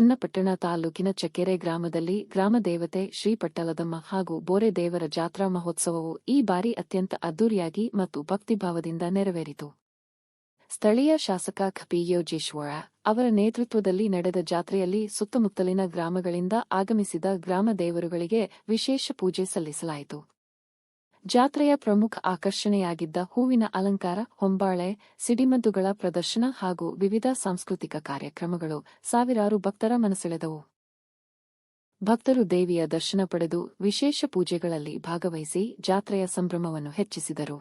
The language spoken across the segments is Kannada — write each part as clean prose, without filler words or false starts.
ಚನ್ನಪಟ್ಟಣ ತಾಲೂಕಿನ ಚಕ್ಕೆರೆ ಗ್ರಾಮದಲ್ಲಿ ಗ್ರಾಮದೇವತೆ ಶ್ರೀ ಪಟ್ಟಲದಮ್ಮ ಹಾಗೂ ಬೋರೆ ದೇವರ ಜಾತ್ರಾ ಮಹೋತ್ಸವವು ಈ ಬಾರಿ ಅತ್ಯಂತ ಅದ್ದೂರಿಯಾಗಿ ಮತ್ತು ಭಕ್ತಿಭಾವದಿಂದ ನೆರವೇರಿತು. ಸ್ಥಳೀಯ ಶಾಸಕ ಪಿ. ಯೋಗೇಶ್ವರ ಅವರ ನೇತೃತ್ವದಲ್ಲಿ ನಡೆದ ಜಾತ್ರೆಯಲ್ಲಿ ಸುತ್ತಮುತ್ತಲಿನ ಗ್ರಾಮಗಳಿಂದ ಆಗಮಿಸಿದ ಗ್ರಾಮ ದೇವರುಗಳಿಗೆ ವಿಶೇಷ ಪೂಜೆ ಸಲ್ಲಿಸಲಾಯಿತು. ಜಾತ್ರೆಯ ಪ್ರಮುಖ ಆಕರ್ಷಣೆಯಾಗಿದ್ದ ಹೂವಿನ ಅಲಂಕಾರ, ಹೊಂಬಾಳೆ, ಸಿಡಿಮದ್ದುಗಳ ಪ್ರದರ್ಶನ ಹಾಗೂ ವಿವಿಧ ಸಾಂಸ್ಕೃತಿಕ ಕಾರ್ಯಕ್ರಮಗಳು ಸಾವಿರಾರು ಭಕ್ತರ ಮನಸೆಳೆದವು. ಭಕ್ತರು ದೇವಿಯ ದರ್ಶನ ಪಡೆದು ವಿಶೇಷ ಪೂಜೆಗಳಲ್ಲಿ ಭಾಗವಹಿಸಿ ಜಾತ್ರೆಯ ಸಂಭ್ರಮವನ್ನು ಹೆಚ್ಚಿಸಿದರು.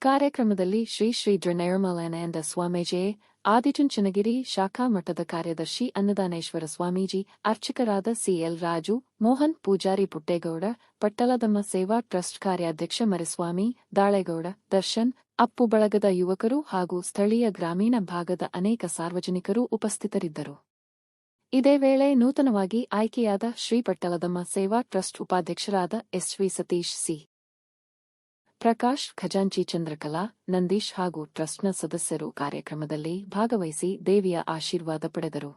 ಕಾರ್ಯಕ್ರಮದಲ್ಲಿ ಶ್ರೀ ಶ್ರೀ ನಿರ್ಮಲಾನಂದ ಸ್ವಾಮೀಜಿ, ಆದಿಚುಂಚನಗಿರಿ ಶಾಖಾ ಮಠದ ಕಾರ್ಯದರ್ಶಿ ಅನ್ನದಾನೇಶ್ವರ ಸ್ವಾಮೀಜಿ, ಅರ್ಚಕರಾದ ಸಿಎಲ್ ರಾಜು, ಮೋಹನ್, ಪೂಜಾರಿ ಪುಟ್ಟೇಗೌಡ, ಪಟ್ಟಲದಮ್ಮ ಸೇವಾ ಟ್ರಸ್ಟ್ ಕಾರ್ಯಾಧ್ಯಕ್ಷ ಮರಿಸ್ವಾಮಿ, ದಾಳೇಗೌಡ, ದರ್ಶನ್, ಅಪ್ಪು ಬಳಗದ ಯುವಕರು ಹಾಗೂ ಸ್ಥಳೀಯ ಗ್ರಾಮೀಣ ಭಾಗದ ಅನೇಕ ಸಾರ್ವಜನಿಕರು ಉಪಸ್ಥಿತರಿದ್ದರು. ಇದೇ ವೇಳೆ ನೂತನವಾಗಿ ಆಯ್ಕೆಯಾದ ಶ್ರೀ ಪಟ್ಟಲದಮ್ಮ ಸೇವಾ ಟ್ರಸ್ಟ್ ಉಪಾಧ್ಯಕ್ಷರಾದ ಎಸ್ವಿ ಸತೀಶ್, ಸಿ. ಪ್ರಕಾಶ್, ಖಜಾಂಚಿ ಚಂದ್ರಕಲಾ, ನಂದೀಶ್ ಹಾಗೂ ಟ್ರಸ್ಟ್ನ ಸದಸ್ಯರು ಕಾರ್ಯಕ್ರಮದಲ್ಲಿ ಭಾಗವಹಿಸಿ ದೇವಿಯ ಆಶೀರ್ವಾದ ಪಡೆದರು.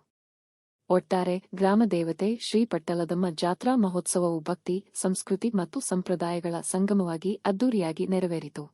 ಒಟ್ಟಾರೆ ಗ್ರಾಮದೇವತೆ ಶ್ರೀ ಪಟ್ಟಲದಮ್ಮ ಜಾತ್ರಾ ಮಹೋತ್ಸವವು ಭಕ್ತಿ, ಸಂಸ್ಕೃತಿ ಮತ್ತು ಸಂಪ್ರದಾಯಗಳ ಸಂಗಮವಾಗಿ ಅದ್ದೂರಿಯಾಗಿ ನೆರವೇರಿತು.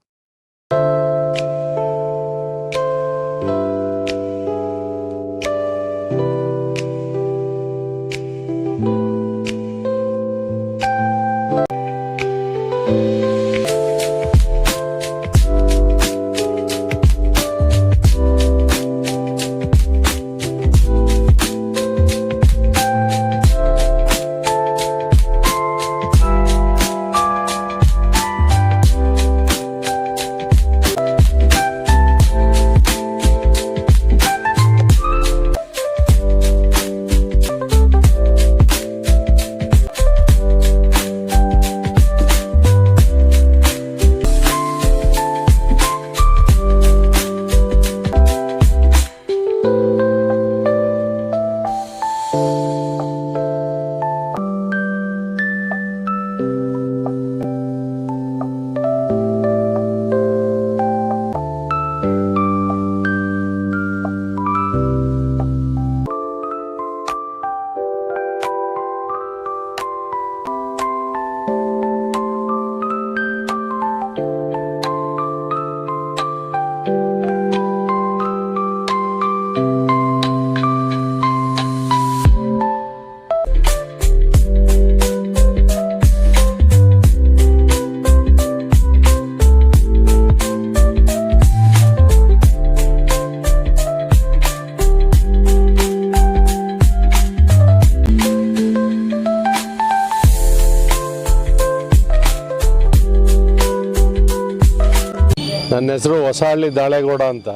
ನನ್ನ ಹೆಸರು ಹೊಸಹಳ್ಳಿ ದಾಳೇಗೌಡ ಅಂತ.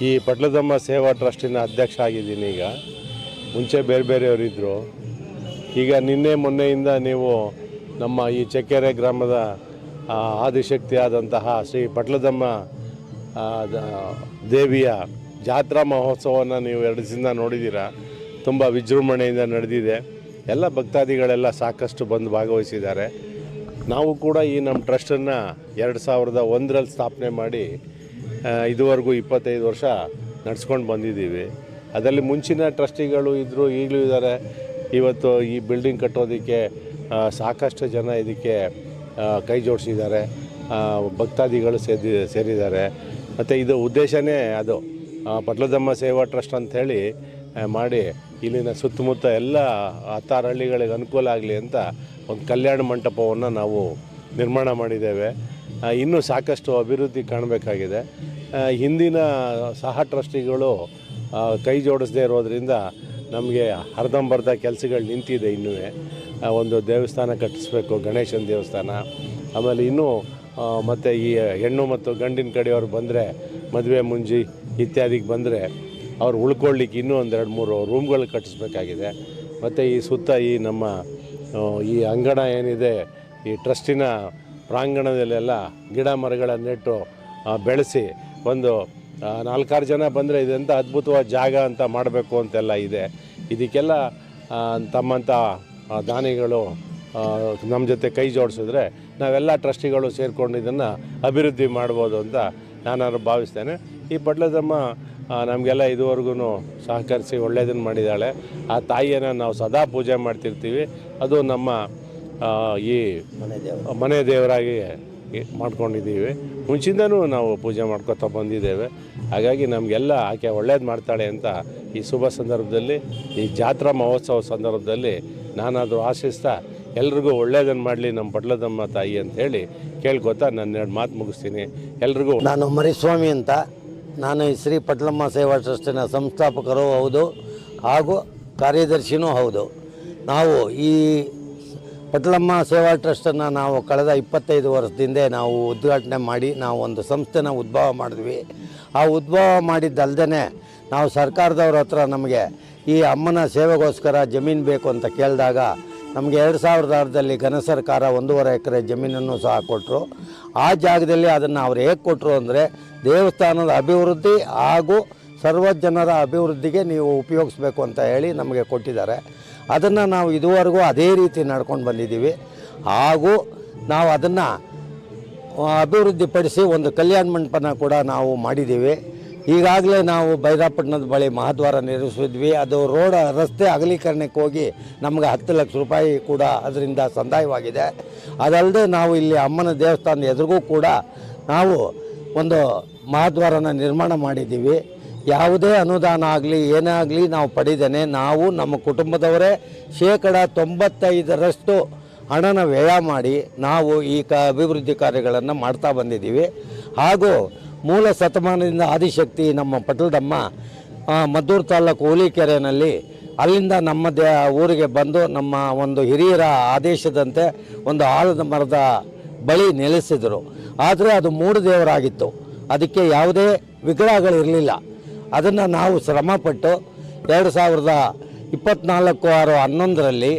ಈ ಪಟ್ಟಲದಮ್ಮ ಸೇವಾ ಟ್ರಸ್ಟಿನ ಅಧ್ಯಕ್ಷ ಆಗಿದ್ದೀನಿ. ಈಗ ಮುಂಚೆ ಬೇರೆ ಬೇರೆಯವರಿದ್ದರು. ಈಗ ನಿನ್ನೆ ಮೊನ್ನೆಯಿಂದ ನೀವು ನಮ್ಮ ಈ ಚಕ್ಕೆರೆ ಗ್ರಾಮದ ಆದಿಶಕ್ತಿಯಾದಂತಹ ಶ್ರೀ ಪಟ್ಟಲದಮ್ಮ ದೇವಿಯ ಜಾತ್ರಾ ಮಹೋತ್ಸವವನ್ನು ನೀವು 2 ದಿನದಿಂದ ನೋಡಿದ್ದೀರಾ. ತುಂಬ ವಿಜೃಂಭಣೆಯಿಂದ ನಡೆದಿದೆ. ಎಲ್ಲ ಭಕ್ತಾದಿಗಳೆಲ್ಲ ಸಾಕಷ್ಟು ಬಂದು ಭಾಗವಹಿಸಿದ್ದಾರೆ. ನಾವು ಕೂಡ ಈ ನಮ್ಮ ಟ್ರಸ್ಟನ್ನು 2001ರಲ್ಲಿ ಸ್ಥಾಪನೆ ಮಾಡಿ ಇದುವರೆಗೂ 25 ವರ್ಷ ನಡೆಸ್ಕೊಂಡು ಬಂದಿದ್ದೀವಿ. ಅದರಲ್ಲಿ ಮುಂಚಿನ ಟ್ರಸ್ಟಿಗಳು ಇದ್ದರು, ಈಗಲೂ ಇದ್ದಾರೆ. ಇವತ್ತು ಈ ಬಿಲ್ಡಿಂಗ್ ಕಟ್ಟೋದಕ್ಕೆ ಸಾಕಷ್ಟು ಜನ ಇದಕ್ಕೆ ಕೈ ಜೋಡಿಸಿದ್ದಾರೆ, ಭಕ್ತಾದಿಗಳು ಸೇರಿದ್ದಾರೆ. ಮತ್ತು ಇದು ಉದ್ದೇಶನೇ ಅದು ಪಟ್ಟಲದಮ್ಮ ಸೇವಾ ಟ್ರಸ್ಟ್ ಅಂಥೇಳಿ ಮಾಡಿ ಇಲ್ಲಿನ ಸುತ್ತಮುತ್ತ ಎಲ್ಲ 16 ಹಳ್ಳಿಗಳಿಗೆ ಅನುಕೂಲ ಆಗಲಿ ಅಂತ ಒಂದು ಕಲ್ಯಾಣ ಮಂಟಪವನ್ನು ನಾವು ನಿರ್ಮಾಣ ಮಾಡಿದ್ದೇವೆ. ಇನ್ನೂ ಸಾಕಷ್ಟು ಅಭಿವೃದ್ಧಿ ಕಾಣಬೇಕಾಗಿದೆ. ಹಿಂದಿನ ಸಹ ಟ್ರಸ್ಟಿಗಳು ಕೈ ಜೋಡಿಸದೇ ಇರೋದರಿಂದ ನಮಗೆ ಅರ್ಧಂಬರ್ಧ ಕೆಲಸಗಳು ನಿಂತಿದೆ. ಇನ್ನೂ ಒಂದು ದೇವಸ್ಥಾನ ಕಟ್ಟಿಸ್ಬೇಕು, ಗಣೇಶನ ದೇವಸ್ಥಾನ. ಆಮೇಲೆ ಇನ್ನೂ ಮತ್ತು ಈ ಹೆಣ್ಣು ಮತ್ತು ಗಂಡಿನ ಕಡೆಯವರು ಬಂದರೆ ಮದುವೆ ಮುಂಜಿ ಇತ್ಯಾದಿಗೆ ಬಂದರೆ ಅವ್ರು ಉಳ್ಕೊಳ್ಳಿಕ್ಕೆ ಇನ್ನೂ ಒಂದು 2-3 ರೂಮ್ಗಳು ಕಟ್ಟಿಸ್ಬೇಕಾಗಿದೆ. ಮತ್ತು ಈ ಸುತ್ತ ಈ ನಮ್ಮ ಈ ಅಂಗಣ ಏನಿದೆ, ಈ ಟ್ರಸ್ಟಿನ ಪ್ರಾಂಗಣದಲ್ಲೆಲ್ಲ ಗಿಡ ಮರಗಳನ್ನು ನೆಟ್ಟು ಬೆಳೆಸಿ ಒಂದು 4-6 ಜನ ಬಂದರೆ ಇದೆಂಥ ಅದ್ಭುತವಾದ ಜಾಗ ಅಂತ ಮಾಡಬೇಕು ಅಂತೆಲ್ಲ ಇದೆ. ಇದಕ್ಕೆಲ್ಲ ತಮ್ಮಂಥ ದಾನಿಗಳು ನಮ್ಮ ಜೊತೆ ಕೈ ಜೋಡಿಸಿದ್ರೆ ನಾವೆಲ್ಲ ಟ್ರಸ್ಟಿಗಳು ಸೇರಿಕೊಂಡು ಇದನ್ನು ಅಭಿವೃದ್ಧಿ ಮಾಡ್ಬೋದು ಅಂತ ನಾನು ಭಾವಿಸ್ತೇನೆ. ಈ ಪಟ್ಟಲದಮ್ಮ ನಮಗೆಲ್ಲ ಇದುವರೆಗೂ ಸಹಕರಿಸಿ ಒಳ್ಳೆಯದನ್ನು ಮಾಡಿದ್ದಾಳೆ. ಆ ತಾಯಿಯನ್ನು ನಾವು ಸದಾ ಪೂಜೆ ಮಾಡ್ತಿರ್ತೀವಿ. ಅದು ನಮ್ಮ ಈ ಮನೆ ದೇವರಾಗಿ ಮಾಡ್ಕೊಂಡಿದ್ದೀವಿ. ಮುಂಚಿಂದನೂ ನಾವು ಪೂಜೆ ಮಾಡ್ಕೊತಾ ಬಂದಿದ್ದೇವೆ. ಹಾಗಾಗಿ ನಮಗೆಲ್ಲ ಆಕೆ ಒಳ್ಳೇದು ಮಾಡ್ತಾಳೆ ಅಂತ ಈ ಶುಭ ಸಂದರ್ಭದಲ್ಲಿ, ಈ ಜಾತ್ರಾ ಮಹೋತ್ಸವ ಸಂದರ್ಭದಲ್ಲಿ ನಾನಾದರೂ ಆಶಿಸ್ತಾ ಎಲ್ರಿಗೂ ಒಳ್ಳೇದನ್ನು ಮಾಡಲಿ ನಮ್ಮ ಪಟ್ಲದಮ್ಮ ತಾಯಿ ಅಂತ ಹೇಳಿ ಕೇಳ್ಕೊತಾ ನನ್ನ 2 ಮಾತು ಮುಗಿಸ್ತೀನಿ. ಎಲ್ರಿಗೂ ನಾನು ಮರಿಸ್ವಾಮಿ ಅಂತ, ನಾನು ಈ ಶ್ರೀ ಪಟ್ಲಮ್ಮ ಸೇವಾ ಟ್ರಸ್ಟಿನ ಸಂಸ್ಥಾಪಕರು ಹೌದು ಹಾಗೂ ಕಾರ್ಯದರ್ಶಿನೂ ಹೌದು. ನಾವು ಈ ಪಟ್ಲಮ್ಮ ಸೇವಾ ಟ್ರಸ್ಟನ್ನು ನಾವು ಕಳೆದ 25 ವರ್ಷದಿಂದ ನಾವು ಉದ್ಘಾಟನೆ ಮಾಡಿ ನಾವು ಒಂದು ಸಂಸ್ಥೆನ ಉದ್ಭವ ಮಾಡಿದ್ವಿ. ಆ ಉದ್ಭವ ಮಾಡಿದ್ದಲ್ದೇ ನಾವು ಸರ್ಕಾರದವ್ರ ಹತ್ರ ನಮಗೆ ಈ ಅಮ್ಮನ ಸೇವೆಗೋಸ್ಕರ ಜಮೀನು ಬೇಕು ಅಂತ ಕೇಳಿದಾಗ ನಮಗೆ 2006ರಲ್ಲಿ ಘನ ಸರ್ಕಾರ 1.5 ಎಕರೆ ಜಮೀನನ್ನು ಸಹ ಕೊಟ್ಟರು. ಆ ಜಾಗದಲ್ಲಿ ಅದನ್ನು ಅವ್ರು ಹೇಗೆ ಕೊಟ್ಟರು ಅಂದರೆ, ದೇವಸ್ಥಾನದ ಅಭಿವೃದ್ಧಿ ಹಾಗೂ ಸರ್ವ ಜನರ ಅಭಿವೃದ್ಧಿಗೆ ನೀವು ಉಪಯೋಗಿಸ್ಬೇಕು ಅಂತ ಹೇಳಿ ನಮಗೆ ಕೊಟ್ಟಿದ್ದಾರೆ. ಅದನ್ನು ನಾವು ಇದುವರೆಗೂ ಅದೇ ರೀತಿ ನಡ್ಕೊಂಡು ಬಂದಿದ್ದೀವಿ. ಹಾಗೂ ನಾವು ಅದನ್ನು ಅಭಿವೃದ್ಧಿಪಡಿಸಿ ಒಂದು ಕಲ್ಯಾಣ ಮಂಟಪನ ಕೂಡ ನಾವು ಮಾಡಿದ್ದೀವಿ. ಈಗಾಗಲೇ ನಾವು ಬೈರಾಪಟ್ಟಣದ ಬಳಿ ಮಹಾದ್ವಾರ ನಿರ್ಮಿಸಿದ್ವಿ. ಅದು ರಸ್ತೆ ಅಗಲೀಕರಣಕ್ಕೆ ಹೋಗಿ ನಮಗೆ 10 ಲಕ್ಷ ರೂಪಾಯಿ ಕೂಡ ಅದರಿಂದ ಸಂದಾಯವಾಗಿದೆ. ಅದಲ್ಲದೆ ನಾವು ಇಲ್ಲಿ ಅಮ್ಮನ ದೇವಸ್ಥಾನದ ಎದುರಿಗೂ ಕೂಡ ನಾವು ಒಂದು ಮಹಾದ್ವಾರನ ನಿರ್ಮಾಣ ಮಾಡಿದ್ದೀವಿ. ಯಾವುದೇ ಅನುದಾನ ಆಗಲಿ ಏನೇ ಆಗಲಿ ನಾವು ಪಡೆದೇನೆ ನಾವು ನಮ್ಮ ಕುಟುಂಬದವರೇ 95% ಹಣನ ವ್ಯಯ ಮಾಡಿ ನಾವು ಈ ಅಭಿವೃದ್ಧಿ ಕಾರ್ಯಗಳನ್ನು ಮಾಡ್ತಾ ಬಂದಿದ್ದೀವಿ. ಹಾಗೂ ಮೂಲ ಶತಮಾನದಿಂದ ಆದಿಶಕ್ತಿ ನಮ್ಮ ಪಟ್ಲದಮ್ಮ ಮದ್ದೂರು ತಾಲೂಕು ಹುಲಿಕೆರೆಯಲ್ಲಿ ಅಲ್ಲಿಂದ ನಮ್ಮ ಊರಿಗೆ ಬಂದು ನಮ್ಮ ಒಂದು ಹಿರಿಯರ ಆದೇಶದಂತೆ ಒಂದು ಆಲದ ಮರದ ಬಳಿ ನೆಲೆಸಿದರು. ಆದರೆ ಅದು ಮೂಡು ದೇವರಾಗಿತ್ತು, ಅದಕ್ಕೆ ಯಾವುದೇ ವಿಗ್ರಹಗಳಿರಲಿಲ್ಲ. ಅದನ್ನು ನಾವು ಶ್ರಮಪಟ್ಟು 2024/6/11ರಲ್ಲಿ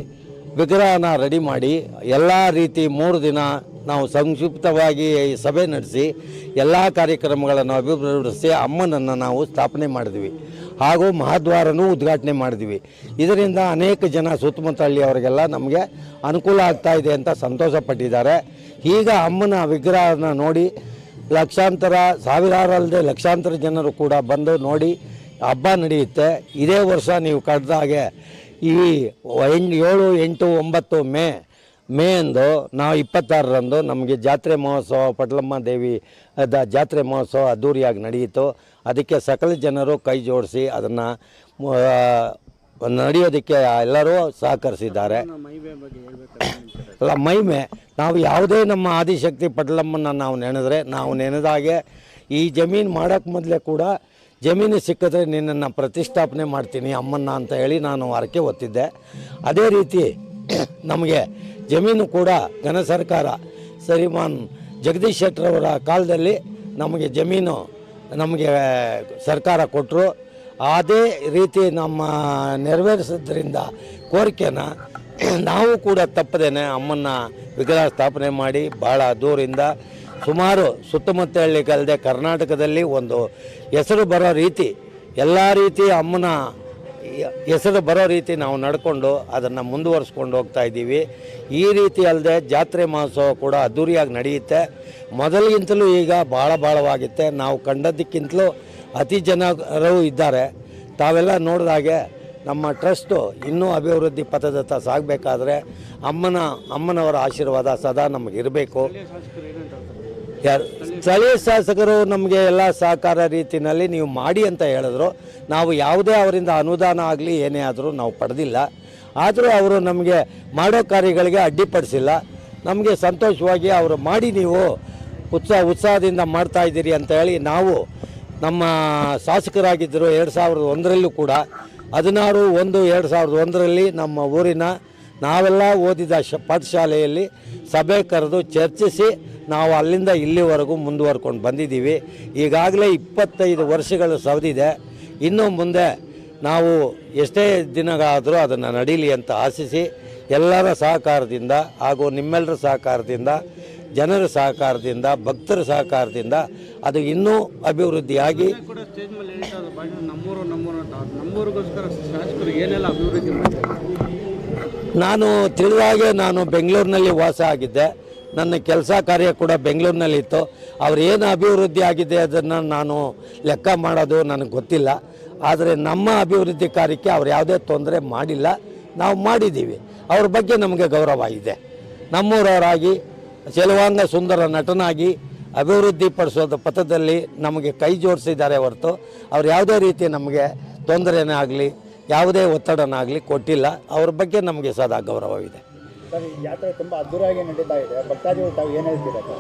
ವಿಗ್ರಹನ ರೆಡಿ ಮಾಡಿ ಎಲ್ಲ ರೀತಿ 3 ದಿನ ನಾವು ಸಂಕ್ಷಿಪ್ತವಾಗಿ ಸಭೆ ನಡೆಸಿ ಎಲ್ಲ ಕಾರ್ಯಕ್ರಮಗಳನ್ನು ಅಭಿವೃದ್ಧಿಸಿ ಅಮ್ಮನನ್ನು ನಾವು ಸ್ಥಾಪನೆ ಮಾಡಿದ್ವಿ. ಹಾಗೂ ಮಹಾದ್ವಾರನೂ ಉದ್ಘಾಟನೆ ಮಾಡಿದ್ವಿ. ಇದರಿಂದ ಅನೇಕ ಜನ ಸುತ್ತಮುತ್ತ ಹಳ್ಳಿಯವರಿಗೆಲ್ಲ ನಮಗೆ ಅನುಕೂಲ ಆಗ್ತಾ ಇದೆ ಅಂತ ಸಂತೋಷಪಟ್ಟಿದ್ದಾರೆ. ಈಗ ಅಮ್ಮನ ವಿಗ್ರಹನ ನೋಡಿ ಲಕ್ಷಾಂತರ, ಸಾವಿರಾರಲ್ಲದೆ ಲಕ್ಷಾಂತರ ಜನರು ಕೂಡ ಬಂದು ನೋಡಿ ಹಬ್ಬ ನಡೆಯುತ್ತೆ. ಇದೇ ವರ್ಷ ನೀವು ಕಳೆದಾಗೆ ಈ 7, 8, 9 ಮೇ ಎಂದು ನಾವು 26ರಂದು ನಮಗೆ ಜಾತ್ರೆ ಮಹೋತ್ಸವ, ಪಟ್ಲಮ್ಮ ದೇವಿ ಜಾತ್ರೆ ಮಹೋತ್ಸವ ಅದ್ದೂರಿಯಾಗಿ ನಡೆಯಿತು. ಅದಕ್ಕೆ ಸಕಲ ಜನರು ಕೈ ಜೋಡಿಸಿ ಅದನ್ನು ನಡೆಯೋದಕ್ಕೆ ಎಲ್ಲರೂ ಸಹಕರಿಸಿದ್ದಾರೆ. ಅಲ್ಲ, ಮಹಿಮೆ ನಾವು ಯಾವುದೇ ನಮ್ಮ ಆದಿಶಕ್ತಿ ಪಟ್ಲಮ್ಮನ ನಾವು ನೆನೆದಾಗೆ ಈ ಜಮೀನು ಮಾಡೋಕ್ಕೆ ಮೊದಲೇ ಕೂಡ ಜಮೀನು ಸಿಕ್ಕಿದ್ರೆ ನಿನ್ನನ್ನು ಪ್ರತಿಷ್ಠಾಪನೆ ಮಾಡ್ತೀನಿ ಅಮ್ಮನ್ನ ಅಂತ ಹೇಳಿ ನಾನು ಹರಕೆ ಹೊತ್ತಿದ್ದೆ. ಅದೇ ರೀತಿ ನಮಗೆ ಜಮೀನು ಕೂಡ ಘನ ಸರ್ಕಾರ ಶ್ರೀಮಾನ್ ಜಗದೀಶ್ ಶೆಟ್ಟರವರ ಕಾಲದಲ್ಲಿ ನಮಗೆ ಜಮೀನು ನಮಗೆ ಸರ್ಕಾರ ಕೊಟ್ಟರು. ಅದೇ ರೀತಿ ನಮ್ಮ ನೆರವೇರಿಸೋದ್ರಿಂದ ಕೋರಿಕೆನ ನಾವು ಕೂಡ ತಪ್ಪದೇನೆ ಅಮ್ಮನ ವಿಗ್ರಹ ಸ್ಥಾಪನೆ ಮಾಡಿ ಭಾಳ ದೂರಿಂದ ಸುಮಾರು ಸುತ್ತಮುತ್ತ ಹಳ್ಳಿಗಲ್ಲದೆ ಕರ್ನಾಟಕದಲ್ಲಿ ಒಂದು ಹೆಸರು ಬರೋ ರೀತಿ, ಎಲ್ಲ ರೀತಿ ಅಮ್ಮನ ಹೆಸರು ಬರೋ ರೀತಿ ನಾವು ನಡ್ಕೊಂಡು ಅದನ್ನು ಮುಂದುವರಿಸ್ಕೊಂಡು ಹೋಗ್ತಾ ಇದ್ದೀವಿ. ಈ ರೀತಿ ಅಲ್ಲದೆ ಜಾತ್ರೆ ಮಹೋತ್ಸವ ಕೂಡ ಅದ್ದೂರಿಯಾಗಿ ನಡೆಯುತ್ತೆ. ಮೊದಲಿಗಿಂತಲೂ ಈಗ ಭಾಳವಾಗಿತ್ತೆ. ನಾವು ಕಂಡದ್ದಕ್ಕಿಂತಲೂ ಅತಿ ಜನರು ಇದ್ದಾರೆ. ತಾವೆಲ್ಲ ನೋಡಿದಾಗೆ ನಮ್ಮ ಟ್ರಸ್ಟು ಇನ್ನೂ ಅಭಿವೃದ್ಧಿ ಪಥದತ್ತ ಸಾಗಬೇಕಾದ್ರೆ ಅಮ್ಮನವರ ಆಶೀರ್ವಾದ ಸದಾ ನಮಗಿರಬೇಕು. ಸ್ಥಳೀಯ ಶಾಸಕರು ನಮಗೆ ಎಲ್ಲ ಸಹಕಾರ ರೀತಿಯಲ್ಲಿ ನೀವು ಮಾಡಿ ಅಂತ ಹೇಳಿದ್ರು. ನಾವು ಯಾವುದೇ ಅವರಿಂದ ಅನುದಾನ ಆಗಲಿ ಏನೇ ಆದರೂ ನಾವು ಪಡೆದಿಲ್ಲ. ಆದರೂ ಅವರು ನಮಗೆ ಮಾಡೋ ಕಾರ್ಯಗಳಿಗೆ ಅಡ್ಡಿಪಡಿಸಿಲ್ಲ. ನಮಗೆ ಸಂತೋಷವಾಗಿ ಅವರು ಮಾಡಿ ನೀವು ಉತ್ಸಾಹದಿಂದ ಮಾಡ್ತಾ ಇದ್ದೀರಿ ಅಂತ ಹೇಳಿ ನಾವು ನಮ್ಮ ಶಾಸಕರಾಗಿದ್ದರು 2001ರಲ್ಲೂ ಕೂಡ 16/1/2001ರಲ್ಲಿ ನಮ್ಮ ಊರಿನ ನಾವೆಲ್ಲ ಓದಿದ ಪಾಠಶಾಲೆಯಲ್ಲಿ ಸಭೆ ಕರೆದು ಚರ್ಚಿಸಿ ನಾವು ಅಲ್ಲಿಂದ ಇಲ್ಲಿವರೆಗೂ ಮುಂದುವರ್ಕೊಂಡು ಬಂದಿದ್ದೀವಿ. ಈಗಾಗಲೇ 25 ವರ್ಷಗಳು ಸವದಿದೆ. ಇನ್ನು ಮುಂದೆ ನಾವು ಎಷ್ಟೇ ದಿನಗಳಾದರೂ ಅದನ್ನು ನಡೀಲಿ ಅಂತ ಆಶಿಸಿ ಎಲ್ಲರ ಸಹಕಾರದಿಂದ ಹಾಗೂ ನಿಮ್ಮೆಲ್ಲರ ಸಹಕಾರದಿಂದ, ಜನರ ಸಹಕಾರದಿಂದ, ಭಕ್ತರ ಸಹಕಾರದಿಂದ ಅದು ಇನ್ನೂ ಅಭಿವೃದ್ಧಿಯಾಗಿ ನಾನು ತಿಳಿದಾಗೆ ನಾನು ಬೆಂಗಳೂರಿನಲ್ಲಿ ವಾಸ ಆಗಿದ್ದೆ. ನನ್ನ ಕೆಲಸ ಕಾರ್ಯ ಕೂಡ ಬೆಂಗಳೂರಿನಲ್ಲಿತ್ತು. ಅವ್ರು ಏನು ಅಭಿವೃದ್ಧಿ ಆಗಿದೆ ಅದನ್ನು ನಾನು ಲೆಕ್ಕ ಮಾಡೋದು ನನಗೆ ಗೊತ್ತಿಲ್ಲ. ಆದರೆ ನಮ್ಮ ಅಭಿವೃದ್ಧಿ ಕಾರ್ಯಕ್ಕೆ ಅವ್ರು ಯಾವುದೇ ತೊಂದರೆ ಮಾಡಿಲ್ಲ, ನಾವು ಮಾಡಿದ್ದೀವಿ. ಅವ್ರ ಬಗ್ಗೆ ನಮಗೆ ಗೌರವ ಇದೆ. ನಮ್ಮೂರವರಾಗಿ ಚೆಲುವಾಂಗ ಸುಂದರ ನಟನಾಗಿ ಅಭಿವೃದ್ಧಿ ಪಡಿಸೋದ ಪಥದಲ್ಲಿ ನಮಗೆ ಕೈ ಜೋಡಿಸಿದ್ದಾರೆ ಹೊರತು ಅವ್ರು ಯಾವುದೇ ರೀತಿ ನಮಗೆ ತೊಂದರೆನೇ ಆಗಲಿ ಯಾವುದೇ ಒತ್ತಡನಾಗಲಿ ಕೊಟ್ಟಿಲ್ಲ. ಅವ್ರ ಬಗ್ಗೆ ನಮಗೆ ಸದಾ ಗೌರವವಿದೆ. ಯಾತ್ರೆ ತುಂಬ ಅದ್ದೂರಿಯಾಗಿ ನಡೀತಾ ಇದೆ. ಭಕ್ತಾದಿಗಳು ತಾವು ಏನು ಹೇಳ್ತೀರಾ?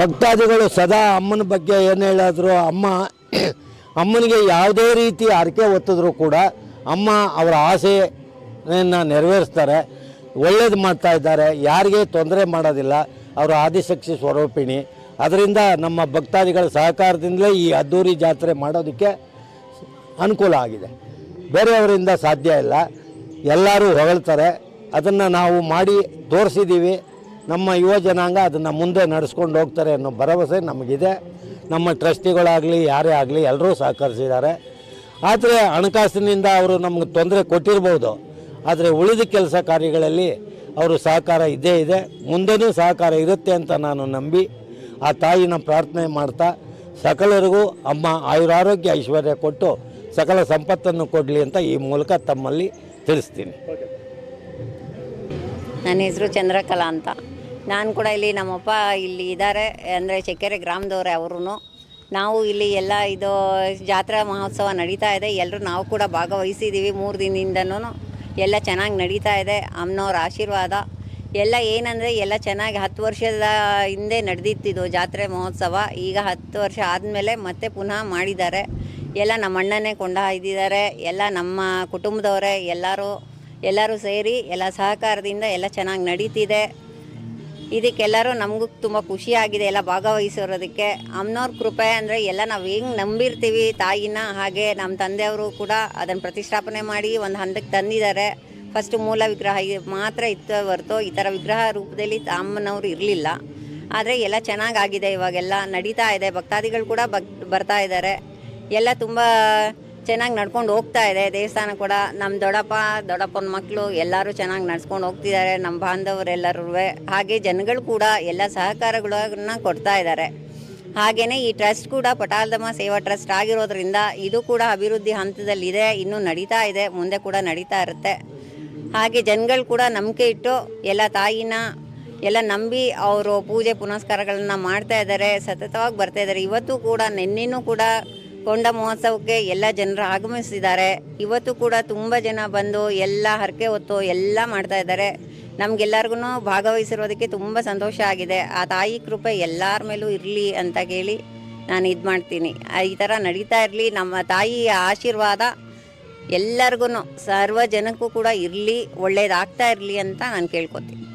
ಭಕ್ತಾದಿಗಳು ಸದಾ ಅಮ್ಮನ ಬಗ್ಗೆ ಏನು ಹೇಳಿದ್ರು, ಅಮ್ಮನಿಗೆ ಯಾವುದೇ ರೀತಿ ಹರಕೆ ಹೊತ್ತಿದ್ರು ಕೂಡ ಅಮ್ಮ ಅವರ ಆಸೆಯನ್ನು ನೆರವೇರಿಸ್ತಾರೆ, ಒಳ್ಳೇದು ಮಾಡ್ತಾ ಇದ್ದಾರೆ, ಯಾರಿಗೆ ತೊಂದರೆ ಮಾಡೋದಿಲ್ಲ. ಅವರು ಆದಿಶಕ್ತಿ ಸ್ವರೂಪಿಣಿ. ಅದರಿಂದ ನಮ್ಮ ಭಕ್ತಾದಿಗಳ ಸಹಕಾರದಿಂದಲೇ ಈ ಅದ್ದೂರಿ ಜಾತ್ರೆ ಮಾಡೋದಕ್ಕೆ ಅನುಕೂಲ ಆಗಿದೆ. ಬೇರೆಯವರಿಂದ ಸಾಧ್ಯ ಇಲ್ಲ. ಎಲ್ಲರೂ ಹೊಗಳ್ತಾರೆ, ಅದನ್ನು ನಾವು ಮಾಡಿ ತೋರಿಸಿದ್ದೀವಿ. ನಮ್ಮ ಯುವ ಜನಾಂಗ ಅದನ್ನು ಮುಂದೆ ನಡೆಸ್ಕೊಂಡು ಹೋಗ್ತಾರೆ ಅನ್ನೋ ಭರವಸೆ ನಮಗಿದೆ. ನಮ್ಮ ಟ್ರಸ್ಟಿಗಳಾಗಲಿ ಯಾರೇ ಆಗಲಿ ಎಲ್ಲರೂ ಸಹಕರಿಸಿದ್ದಾರೆ. ಆದರೆ ಹಣಕಾಸಿನಿಂದ ಅವರು ನಮಗೆ ತೊಂದರೆ ಕೊಟ್ಟಿರ್ಬೋದು, ಆದರೆ ಉಳಿದ ಕೆಲಸ ಕಾರ್ಯಗಳಲ್ಲಿ ಅವರು ಸಹಕಾರ ಇದ್ದೇ ಇದೆ, ಮುಂದೆನೂ ಸಹಕಾರ ಇರುತ್ತೆ ಅಂತ ನಾನು ನಂಬಿ ಆ ತಾಯಿನ ಪ್ರಾರ್ಥನೆ ಮಾಡ್ತಾ ಸಕಲರಿಗೂ ಅಮ್ಮ ಆಯುರಾರೋಗ್ಯ ಐಶ್ವರ್ಯ ಕೊಟ್ಟು ಸಕಲ ಸಂಪತ್ತನ್ನು ಕೊಡಲಿ ಅಂತ ಈ ಮೂಲಕ ತಮ್ಮಲ್ಲಿ ತಿಳಿಸ್ತೀನಿ. ನನ್ನ ಹೆಸರು ಚಂದ್ರಕಲಾ ಅಂತ. ನಾನು ಕೂಡ ಇಲ್ಲಿ ನಮ್ಮಪ್ಪ ಇಲ್ಲಿ ಇದ್ದಾರೆ, ಅಂದರೆ ಚಕ್ಕೆರೆ ಗ್ರಾಮದವರೇ ಅವರು. ನಾವು ಇಲ್ಲಿ ಎಲ್ಲ ಇದು ಜಾತ್ರಾ ಮಹೋತ್ಸವ ನಡೀತಾ ಇದೆ, ಎಲ್ಲರೂ ನಾವು ಕೂಡ ಭಾಗವಹಿಸಿದ್ದೀವಿ. 3 ದಿನದಿಂದನೂ ಎಲ್ಲ ಚೆನ್ನಾಗಿ ನಡೀತಾ ಇದೆ. ಅಮ್ಮನವ್ರ ಆಶೀರ್ವಾದ ಎಲ್ಲ ಏನಂದರೆ ಎಲ್ಲ ಚೆನ್ನಾಗಿ 10 ವರ್ಷದ ಹಿಂದೆ ನಡೆದಿತ್ತಿದ್ದು ಜಾತ್ರೆ ಮಹೋತ್ಸವ. ಈಗ 10 ವರ್ಷ ಆದಮೇಲೆ ಮತ್ತೆ ಪುನಃ ಮಾಡಿದ್ದಾರೆ. ಎಲ್ಲ ನಮ್ಮ ಅಣ್ಣನೇ ಕೊಂಡೊಯ್ದಿದ್ದಾರೆ, ಎಲ್ಲ ನಮ್ಮ ಕುಟುಂಬದವರೇ ಎಲ್ಲರೂ ಸೇರಿ ಎಲ್ಲ ಸಹಕಾರದಿಂದ ಎಲ್ಲ ಚೆನ್ನಾಗಿ ನಡೀತಿದೆ. ಇದಕ್ಕೆಲ್ಲರೂ ನಮಗೂ ತುಂಬ ಖುಷಿಯಾಗಿದೆ ಎಲ್ಲ ಭಾಗವಹಿಸಿರೋದಕ್ಕೆ. ಅಮ್ಮನವ್ರ ಕೃಪೆ ಅಂದರೆ ಎಲ್ಲ ನಾವು ಹೆಂಗೆ ನಂಬಿರ್ತೀವಿ ತಾಯಿನ, ಹಾಗೆ ನಮ್ಮ ತಂದೆಯವರು ಕೂಡ ಅದನ್ನು ಪ್ರತಿಷ್ಠಾಪನೆ ಮಾಡಿ ಒಂದು ಹಂತಕ್ಕೆ ತಂದಿದ್ದಾರೆ. ಫಸ್ಟು ಮೂಲ ವಿಗ್ರಹ ಮಾತ್ರ ಇತ್ತು ಹೊರತು ಈ ಥರ ವಿಗ್ರಹ ರೂಪದಲ್ಲಿ ಅಮ್ಮನವರು ಇರಲಿಲ್ಲ. ಆದರೆ ಎಲ್ಲ ಚೆನ್ನಾಗಾಗಿದೆ, ಇವಾಗೆಲ್ಲ ನಡೀತಾ ಇದೆ. ಭಕ್ತಾದಿಗಳು ಕೂಡ ಬರ್ತಾ ಇದ್ದಾರೆ. ಎಲ್ಲ ತುಂಬ ಚೆನ್ನಾಗಿ ನಡ್ಕೊಂಡು ಹೋಗ್ತಾ ಇದೆ. ದೇವಸ್ಥಾನ ಕೂಡ ನಮ್ಮ ದೊಡ್ಡಪ್ಪನ ಮಕ್ಕಳು ಎಲ್ಲರೂ ಚೆನ್ನಾಗಿ ನಡ್ಸ್ಕೊಂಡು ಹೋಗ್ತಿದ್ದಾರೆ, ನಮ್ಮ ಬಾಂಧವರೆಲ್ಲರೂ. ಹಾಗೆ ಜನಗಳು ಕೂಡ ಎಲ್ಲ ಸಹಕಾರಗಳನ್ನ ಕೊಡ್ತಾ ಇದ್ದಾರೆ. ಹಾಗೆಯೇ ಈ ಟ್ರಸ್ಟ್ ಕೂಡ ಪಟಾಲದಮ್ಮ ಸೇವಾ ಟ್ರಸ್ಟ್ ಆಗಿರೋದ್ರಿಂದ ಇದು ಕೂಡ ಅಭಿವೃದ್ಧಿ ಹಂತದಲ್ಲಿದೆ, ಇನ್ನೂ ನಡೀತಾ ಇದೆ, ಮುಂದೆ ಕೂಡ ನಡೀತಾ ಇರುತ್ತೆ. ಹಾಗೆ ಜನಗಳು ಕೂಡ ನಂಬಿಕೆ ಇಟ್ಟು ಎಲ್ಲ ತಾಯಿನ ಎಲ್ಲ ನಂಬಿ ಅವರು ಪೂಜೆ ಪುನಸ್ಕಾರಗಳನ್ನ ಮಾಡ್ತಾ ಇದ್ದಾರೆ, ಸತತವಾಗಿ ಬರ್ತಾ ಇದ್ದಾರೆ. ಇವತ್ತು ಕೂಡ ನಿನ್ನೆನೂ ಕೂಡ ಕೊಂಡ ಮಹೋತ್ಸವಕ್ಕೆ ಎಲ್ಲ ಜನರು ಆಗಮಿಸಿದ್ದಾರೆ. ಇವತ್ತು ಕೂಡ ತುಂಬ ಜನ ಬಂದು ಎಲ್ಲ ಹರಕೆ ಹೊತ್ತು ಎಲ್ಲ ಮಾಡ್ತಾ ಇದ್ದಾರೆ. ನಮಗೆಲ್ಲರಿಗೂ ಭಾಗವಹಿಸಿರೋದಕ್ಕೆ ತುಂಬ ಸಂತೋಷ ಆಗಿದೆ. ಆ ತಾಯಿ ಕೃಪೆ ಎಲ್ಲರ ಮೇಲೂ ಇರಲಿ ಅಂತ ಕೇಳಿ ನಾನು ಇದು ಮಾಡ್ತೀನಿ. ಈ ಥರ ನಡೀತಾ ಇರಲಿ, ನಮ್ಮ ತಾಯಿಯ ಆಶೀರ್ವಾದ ಎಲ್ಲರಿಗೂ ಸರ್ವ ಜನಕ್ಕೂ ಕೂಡ ಇರಲಿ, ಒಳ್ಳೇದಾಗ್ತಾ ಇರಲಿ ಅಂತ ನಾನು ಕೇಳ್ಕೊತೀನಿ.